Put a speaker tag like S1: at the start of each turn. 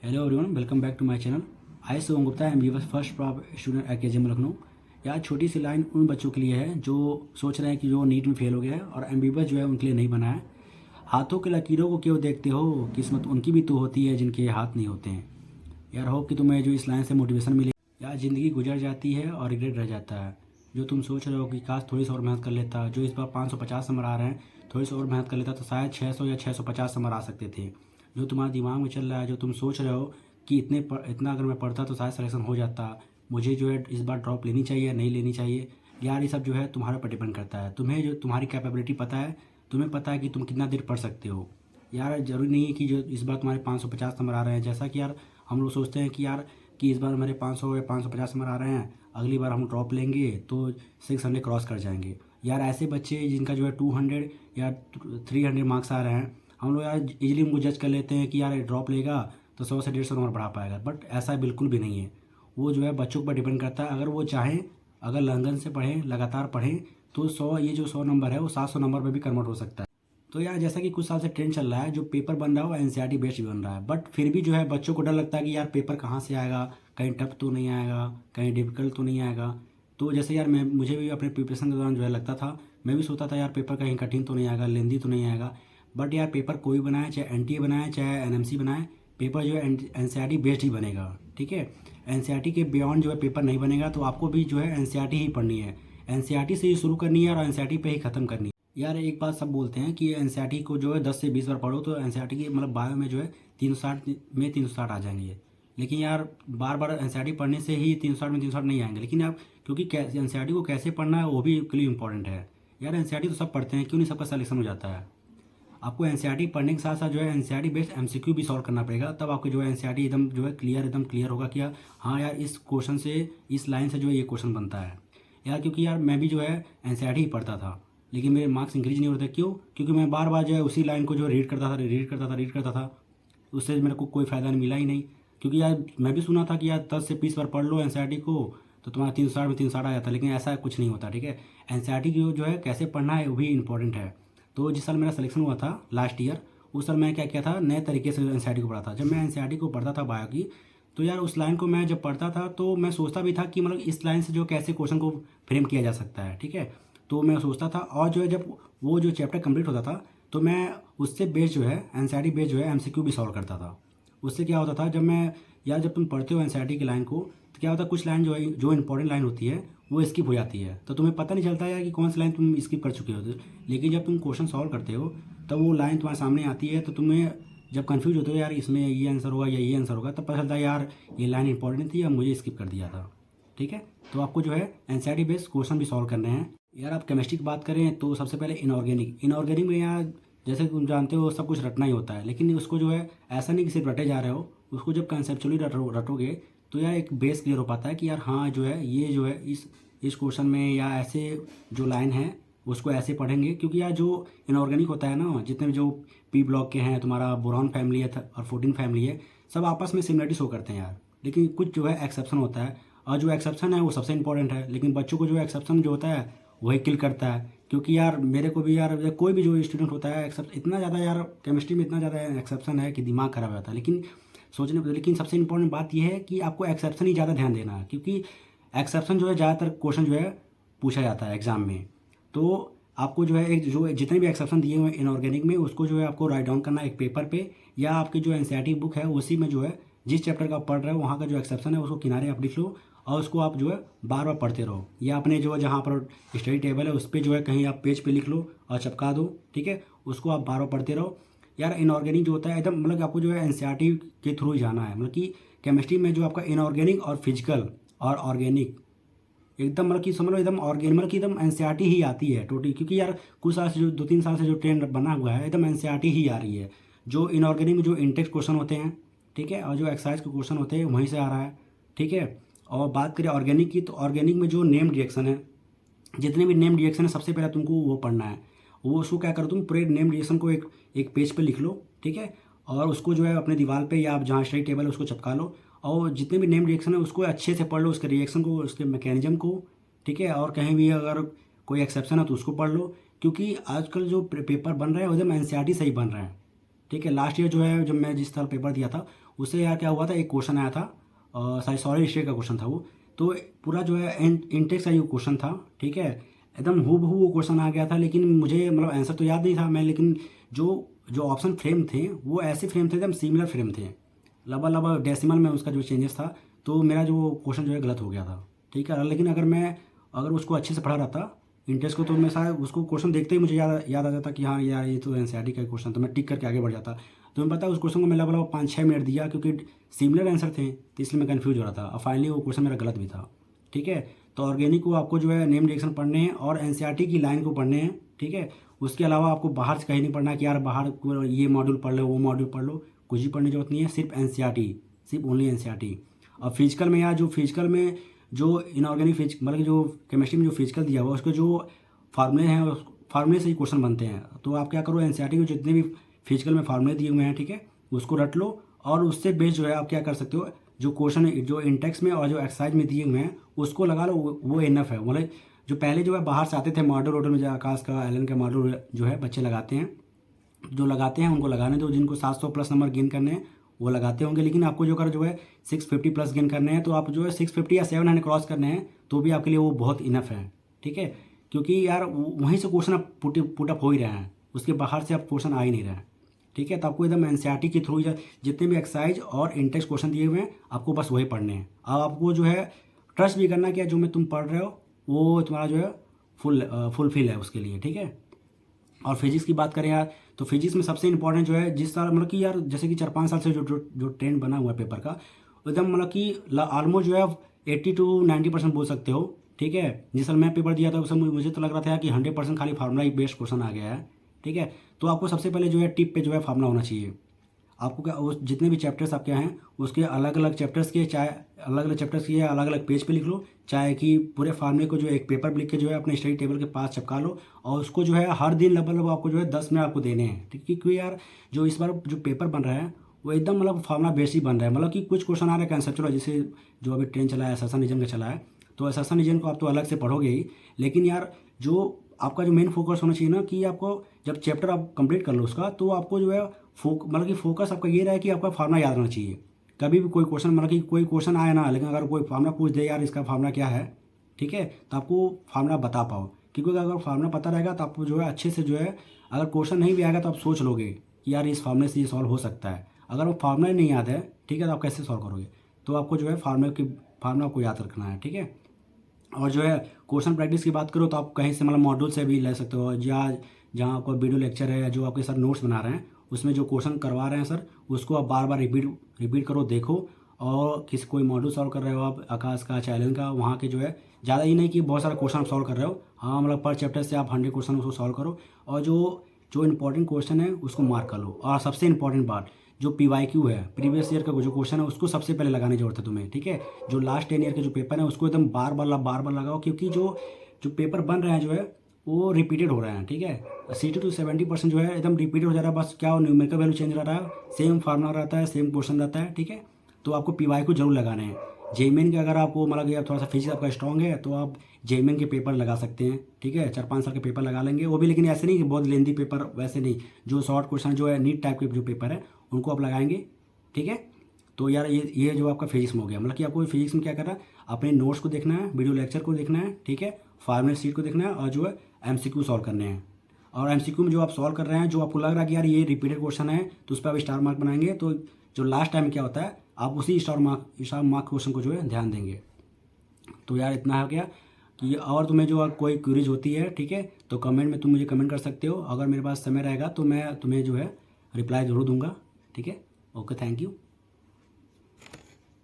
S1: Hello everyone, welcome back to my channel. I Shivam Gupta, M B first prof student at K Lucknow. यार छोटी सी line उन बच्चों के लिए है जो सोच रहे हैं कि जो नीट में फेल हो गया है और एम जो है उनके लिए नहीं बना है। हाथों की लकीरों को क्यों देखते हो, किस्मत उनकी भी तो होती है जिनके हाथ नहीं होते हैं। यार होप कि तुम्हें जो इस लाइन से मोटिवेशन मिले। यार ज़िंदगी गुजर जाती है और रिग्रेट रह जाता है। जो तुम सोच रहे हो कि काश थोड़ी सी और मेहनत कर लेता, जो इस बार 550 नंबर आ रहे हैं, थोड़ी सी और मेहनत कर लेता तो शायद 600 या 650 नंबर आ सकते थे। जो तुम्हारे दिमाग में चल रहा है, जो तुम सोच रहे हो कि इतना अगर मैं पढ़ता तो शायद सिलेक्शन हो जाता, मुझे जो है इस बार ड्रॉप लेनी चाहिए नहीं लेनी चाहिए। यार ये सब जो है तुम्हारे ऊपर डिपेंड करता है। तुम्हें जो तुम्हारी कैपेबिलिटी पता है, तुम्हें पता है कि तुम कितना देर पढ़ सकते हो। यार ज़रूरी नहीं है कि जो इस बार तुम्हारे 550 नंबर आ रहे हैं, जैसा कि यार हम लोग सोचते हैं कि यार कि इस बार हमारे 500 या 550 नंबर आ रहे हैं, अगली बार हम ड्रॉप लेंगे तो 600 क्रॉस कर जाएंगे। यार ऐसे बच्चे जिनका जो है 200 या 300 मार्क्स आ रहे हैं, हम लोग यार इजीली उनको जज कर लेते हैं कि यार ड्रॉप लेगा तो 100 से 150 नंबर बढ़ा पाएगा। बट ऐसा बिल्कुल भी नहीं है। वो जो है बच्चों पर डिपेंड करता है। अगर वो चाहें, अगर लगन से पढ़ें, लगातार पढ़ें, तो 100 ये जो 100 नंबर है वो 700 नंबर पर भी कन्वर्ट हो सकता है। तो यार जैसा कि कुछ साल से ट्रेंड चल रहा है, जो पेपर बन रहा है वो एनसीईआरटी बेस्ड भी बन रहा है। बट फिर भी जो है बच्चों को डर लगता है कि यार पेपर कहाँ से आएगा, कहीं टफ तो नहीं आएगा, कहीं डिफिकल्ट तो नहीं आएगा। तो जैसे यार मुझे भी अपने प्रिपरेशन के दौरान जो है लगता था, मैं भी सोचता था यार पेपर कहीं कठिन तो नहीं आएगा, लेंदी तो नहीं आएगा। बट यार पेपर कोई बनाए, चाहे एनटीए बनाए चाहे एनएमसी बनाए, पेपर जो है एनसीईआरटी बेस्ड ही बनेगा। ठीक है, एनसीईआरटी के बियॉन्ड जो है पेपर नहीं बनेगा। तो आपको भी जो है एनसीईआरटी ही पढ़नी है, एनसीईआरटी से ही शुरू करनी है और एनसीईआरटी पे ही ख़त्म करनी है। यार एक बात सब बोलते हैं कि एनसीईआरटी को जो है 10 से 20 बार पढ़ो तो एनसीईआरटी की मतलब बायो में जो है 360 में 360 आ जाएंगे। लेकिन यार बार बार एनसीईआरटी पढ़ने से ही 360 में 360 नहीं आएंगे। लेकिन आप क्योंकि एनसीईआरटी को कैसे पढ़ना है वो भी के लिए इंपॉर्टेंट है। यार एनसीईआरटी तो सब पढ़ते हैं, क्यों नहीं सबका सिलेक्शन हो जाता है। आपको एनसीईआरटी पढ़ने के साथ साथ जो है एनसीईआरटी बेस्ड एमसीक्यू भी सॉल्व करना पड़ेगा, तब आपको जो है एनसीईआरटी एकदम जो है एकदम क्लियर होगा कि हाँ यार इस क्वेश्चन से, इस लाइन से जो है ये क्वेश्चन बनता है। यार क्योंकि यार मैं भी जो है एनसीईआरटी ही पढ़ता था, लेकिन मेरे मार्क्स इंक्रीज नहीं होते। क्यों? क्योंकि मैं बार बार जो है उसी लाइन को जो रीड करता था, रीड करता था। उससे मेरे को कोई फ़ायदा नहीं मिला ही नहीं। क्योंकि यार मैं भी सुना था कि यार 10 से 20 बार पढ़ लो एनसीईआरटी को तो तुम्हारा 360 में 360 आ जाता है, लेकिन ऐसा कुछ नहीं होता। ठीक है, एनसीईआरटी की जो है कैसे पढ़ना है वो भी इंपॉर्टेंट है। तो जिस साल मेरा सिलेक्शन हुआ था लास्ट ईयर, उस साल मैं क्या किया था, नए तरीके से एनसीईआरटी को पढ़ा था। जब मैं एनसीईआरटी को पढ़ता था बायो की, तो यार उस लाइन को मैं जब पढ़ता था तो मैं सोचता भी था कि मतलब इस लाइन से जो कैसे क्वेश्चन को फ्रेम किया जा सकता है। ठीक है, तो मैं सोचता था और जो है जब वो जो चैप्टर कंप्लीट होता था तो मैं उससे बेस्ड जो है एनसीईआरटी बेस्ड जो है एमसीक्यू भी सॉल्व करता था। उससे क्या होता था, जब तुम पढ़ते हो एनसीईआरटी की लाइन को, तो क्या होता है कुछ लाइन जो है जो इंपॉर्टेंट लाइन होती है वो स्किप हो जाती है, तो तुम्हें पता नहीं चलता यार कि कौन सी लाइन तुम स्किप कर चुके हो। लेकिन जब तुम क्वेश्चन सॉल्व करते हो तब वो लाइन तुम्हारे सामने आती है, तो तुम्हें जब कन्फ्यूज होते हो यार इसमें ये आंसर होगा या ये आंसर होगा, तब पता चलता है यार ये लाइन इंपॉर्टेंट थी या मुझे स्किप कर दिया था। ठीक है, तो आपको जो है एनसीईआरटी बेस्ड क्वेश्चन भी सॉल्व करने हैं। यार आप केमिस्ट्री की बात करें तो सबसे पहले इनऑर्गेनिक में यार जैसे तुम जानते हो सब कुछ रटना ही होता है, लेकिन उसको जो है ऐसा नहीं कि सिर्फ रटे जा रहे हो, उसको जब कंसेप्चुअली रटोगे तो यार एक बेस क्लियर हो पाता है कि यार हाँ जो है ये जो है इस क्वेश्चन में या ऐसे जो लाइन है उसको ऐसे पढ़ेंगे। क्योंकि यार जो इनऑर्गेनिक होता है ना, जितने भी जो पी ब्लॉक के हैं, तुम्हारा बोरॉन फैमिली है और 14 फैमिली है, सब आपस में सिमिलरिटी शो करते हैं यार। लेकिन कुछ जो है एक्सेप्शन होता है, और जो एक्सेप्शन है वो सबसे इंपॉर्टेंट है। लेकिन बच्चों को जो एक्सेप्शन जो होता है वही किल करता है। क्योंकि यार मेरे को भी यार कोई भी जो स्टूडेंट होता है एक्सेप्ट इतना ज़्यादा यार केमिस्ट्री में इतना ज़्यादा एक्सेप्शन है कि दिमाग खराब हो जाता है। लेकिन सबसे इंपॉर्टेंट बात यह है कि आपको एक्सेप्शन ही ज़्यादा ध्यान देना है, क्योंकि एक्सेप्शन जो है ज़्यादातर क्वेश्चन जो है पूछा जाता है एग्जाम में। तो आपको जो है एक जो जितने भी एक्सेप्शन दिए हुए हैं इनऑर्गेनिक में, उसको जो है आपको राइट डाउन करना है एक पेपर पे, या आपकी जो एनसीईआरटी बुक है उसी में जो है जिस चैप्टर का आप पढ़ रहे हो वहाँ का जो एक्सेप्शन है उसको किनारे आप लिख लो, और उसको आप जो है बार बार पढ़ते रहो, या अपने जो है जहाँ पर स्टडी टेबल है उस पर जो है कहीं आप पेज पे लिख लो और चिपका दो। ठीक है, उसको आप बार बार पढ़ते रहो। यार इनऑर्गेनिक जो होता है एकदम मतलब आपको जो है एनसीईआरटी के थ्रू ही जाना है। मतलब कि केमिस्ट्री में जो आपका इनऑर्गेनिक और फिजिकल और ऑर्गेनिक एकदम मतलब कि समझ लो एकदम ऑर्गेनिक मतलब कि एकदम एनसीईआरटी ही आती है टोटली। क्योंकि यार कुछ साल से जो 2-3 साल से जो ट्रेंड बना हुआ है एकदम एनसीईआरटी ही आ रही है। जो इनऑर्गेनिक में जो इंटेक्स क्वेश्चन होते हैं, ठीक है, और जो एक्सरसाइज के क्वेश्चन होते हैं वहीं से आ रहा है। ठीक है, और बात करें ऑर्गेनिक की, तो ऑर्गेनिक में जो नेम रिएक्शन है, जितने भी नेम रिएक्शन है सबसे पहले तुमको वो पढ़ना है। वो उसको क्या करो, तुम पूरे नेम रिएक्शन को एक पेज पे लिख लो। ठीक है, और उसको जो है अपने दीवार पे या आप जहाँ स्टडी टेबल है उसको चिपका लो, और जितने भी नेम रिएक्शन है उसको अच्छे से पढ़ लो, उसके रिएक्शन को, उसके मैकेनिज्म को। ठीक है, और कहीं भी अगर कोई एक्सेप्शन है तो उसको पढ़ लो। क्योंकि आजकल जो पेपर बन रहे हैं एकदम एनसीईआरटी से ही बन रहे हैं। ठीक है, लास्ट ईयर जो है जब मैं जिस साल पेपर दिया था उससे यार क्या हुआ था, एक क्वेश्चन आया था, सॉरी स्टेट का क्वेश्चन था वो। तो पूरा जो है इंटेक्स का जो क्वेश्चन था, ठीक है, एकदम हूबहू वो क्वेश्चन आ गया था, लेकिन मुझे मतलब आंसर तो याद नहीं था मैं, लेकिन जो जो ऑप्शन फ्रेम थे वो ऐसे फ्रेम थे, एकदम सिमिलर फ्रेम थे, लगभग लगभग डेसिमल में उसका जो चेंजेस था। तो मेरा जो क्वेश्चन जो है गलत हो गया था, ठीक है। लेकिन अगर उसको अच्छे से पढ़ा रहता इंटरेस्ट को, तो मैं शायद उसको क्वेश्चन देखते ही मुझे याद आ जाता कि हाँ यार ये तो एनसीईआरटी का क्वेश्चन, तो मैं टिक करके आगे बढ़ जाता। तो मैं पता उस क्वेश्चन को मैं लगभग 5-6 मिनट दिया, क्योंकि सिमिलर आंसर थे, तो इसलिए मैं कन्फ्यूज हो रहा था, और फाइनली वो क्वेश्चन मेरा गलत भी था, ठीक है। तो ऑर्गेनिक को आपको जो है नेम डायरेक्शन पढ़ने हैं और एनसीईआरटी की लाइन को पढ़ने हैं, ठीक है। उसके अलावा आपको बाहर से कहीं नहीं पढ़ना कि यार बाहर ये मॉड्यूल पढ़ लो वो मॉड्यूल पढ़ लो, कुछ भी पढ़ने की जरूरत नहीं है, सिर्फ एनसीईआरटी, सिर्फ ओनली एनसीईआरटी। और फिजिकल में यार जो फिजिकल में जो इनऑर्गेनिक मतलब कि जो केमिस्ट्री में जो फिजिकल दिया हुआ उसके जो फार्मूले हैं, फार्मूले से ही क्वेश्चन बनते हैं। तो आप क्या करो, एनसीईआरटी के जितने भी फिजिकल में फार्मूले दिए हुए हैं, ठीक है, उसको रट लो, और उससे बेस जो है आप क्या कर सकते हो, जो क्वेश्चन जो इंटेक्स में और जो एक्सरसाइज में दिए हुए हैं उसको लगा लो, वो इनफ है। मतलब जो पहले जो है बाहर से आते थे मॉडल वॉडल में, जो आकाश का एलन का मॉडल जो है बच्चे लगाते हैं, जो लगाते हैं उनको लगाने दो, जिनको 700 प्लस नंबर गेन करने हैं वो लगाते होंगे। लेकिन आपको जो है 650 प्लस गेन करने हैं, तो आप जो है 650 या 700 क्रॉस करने हैं, तो भी आपके लिए वो बहुत इनफ है, ठीक है। क्योंकि यार वहीं से क्वेश्चन आप पुटअप हो ही रहे हैं, उसके बाहर से आप क्वेश्चन आ ही नहीं रहे हैं, ठीक है। तो आपको एकदम एनसीईआरटी के थ्रू जितने भी एक्सरसाइज और इंटेक्स क्वेश्चन दिए हुए हैं आपको बस वही पढ़ने हैं। अब आपको जो है ट्रस्ट भी करना कि जो मैं तुम पढ़ रहे हो वो तुम्हारा जो है फुलफिल है उसके लिए, ठीक है। और फिजिक्स की बात करें यार, तो फिजिक्स में सबसे इंपॉर्टेंट जो है जिस साल मतलब कि यार जैसे कि 4-5 साल से जो ट्रेंड बना हुआ है पेपर का, एकदम मतलब कि ऑलमोस्ट जो है 80 to 90% बोल सकते हो, ठीक है। जिस साल मैं पेपर दिया था उस समय मुझे तो लग रहा था कि 100% खाली फार्मूला ही बेस्ड क्वेश्चन आ गया है, ठीक है। तो आपको सबसे पहले जो है टिप पे जो है फार्मूला होना चाहिए। आपको क्या उस जितने भी चैप्टर्स आपके हैं उसके अलग अलग चैप्टर्स के, चाहे अलग अलग चैप्टर्स की अलग अलग पेज पे लिख लो, चाहे कि पूरे फार्मूले को जो एक पेपर पर लिख के जो है अपने स्टडी टेबल के पास चिपका लो, और उसको जो है हर दिन लगभग आपको जो है 10 मिनट आपको देने हैं, ठीक है। क्योंकि यार जो इस बार जो पेपर बन रहा है वो एकदम मतलब फार्मूला बेस ही बन रहा है, मतलब कि कुछ क्वेश्चन आ रहा है कंसेप्चुअल, जैसे जो अभी ट्रेंड चला है असर्शनिज्म का चला है, तो असर्शनिज्म को आप तो अलग से पढ़ोगे ही, लेकिन यार जो आपका जो मेन फोकस होना चाहिए ना कि आपको जब चैप्टर आप कंप्लीट कर लो उसका, तो आपको जो है मतलब कि फोकस आपका ये रहे कि आपका फार्मूला याद रहना चाहिए। कभी भी कोई क्वेश्चन मतलब कि कोई क्वेश्चन आए ना, लेकिन अगर कोई फार्मूला पूछ दे यार इसका फार्मूला क्या है, ठीक है, तो आपको फार्मूला बता पाओ। क्योंकि अगर फार्मूला पता रहेगा तो आपको जो है अच्छे से जो है, अगर क्वेश्चन नहीं भी आएगा तो आप सोच लोगे कि यार इस फार्मूले से ये सॉल्व हो सकता है। अगर वो फार्मूला नहीं याद है, ठीक है, तो आप कैसे सॉल्व करोगे। तो आपको जो है फार्मूला को याद रखना है, ठीक है। और जो है क्वेश्चन प्रैक्टिस की बात करो तो आप कहीं से मतलब मॉड्यूल से भी ले सकते हो, या जहाँ आपको वीडियो लेक्चर है, जो आपके सर नोट्स बना रहे हैं उसमें जो क्वेश्चन करवा रहे हैं सर, उसको आप बार बार रिपीट करो, देखो। और किसी कोई मॉड्यूल सॉल्व कर रहे हो आप आकाश का, चैलेंज का, वहाँ के जो है ज़्यादा ही नहीं कि बहुत सारा क्वेश्चन आप सॉल्व कर रहे हो, हाँ मतलब पर चैप्टर से आप 100 क्वेश्चन उसको सॉल्व करो, और जो जो इंपॉर्टेंट क्वेश्चन है उसको मार्क कर लो। और सबसे इंपॉर्टेंट बात, जो PYQ है, प्रीवियस ईयर का जो क्वेश्चन है, उसको सबसे पहले लगाने की जरूरत है तुम्हें, ठीक है। जो लास्ट 10 ईयर के जो पेपर है उसको एकदम बार बार लगाओ, क्योंकि जो जो पेपर बन रहे हैं जो है वो रिपीटेड हो रहे हैं, ठीक है। 60 to 70% जो है एकदम रिपीटेड हो जा रहा है, बस क्या न्यूमेरिकल वैल्यू चेंज रहा है, सेम फार्मूला रहता है, सेम क्वेश्चन रहता है, ठीक है। तो आपको PYQ जरूर लगाने हैं। जेईमेन के अगर आपको मतलब कि थोड़ा सा फिजिक्स आपका स्ट्रॉन्ग है तो आप जेईमेन के पेपर लगा सकते हैं, ठीक है। 4-5 साल के पेपर लगा लेंगे वो भी, लेकिन ऐसे नहीं कि बहुत लेंदी पेपर, वैसे नहीं, जो शॉर्ट क्वेश्चन जो है नीट टाइप के जो पेपर है उनको आप लगाएंगे, ठीक है। तो यार ये जो आपका फिजिक्स में हो गया, मतलब कि आपको फिजिक्स में क्या करना है, अपने नोट्स को देखना है, वीडियो लेक्चर को देखना है, ठीक है, फार्मूला शीट को देखना है, और जो है MCQ सॉल्व करने हैं। और MCQ में जो आप सॉल्व कर रहे हैं, जो आपको लग रहा है कि यार ये रिपीटेड क्वेश्चन है, तो उस पर आप स्टार मार्क बनाएंगे। तो जो लास्ट टाइम क्या होता है, आप उसी स्टार मार्क क्वेश्चन को जो है ध्यान देंगे। तो यार इतना हो गया कि और तुम्हें जो कोई क्वेरीज होती है, ठीक है, तो कमेंट में तुम मुझे कमेंट कर सकते हो। अगर मेरे पास समय रहेगा तो मैं तुम्हें जो है रिप्लाई जरूर दूंगा, ठीक है। Okay, thank you.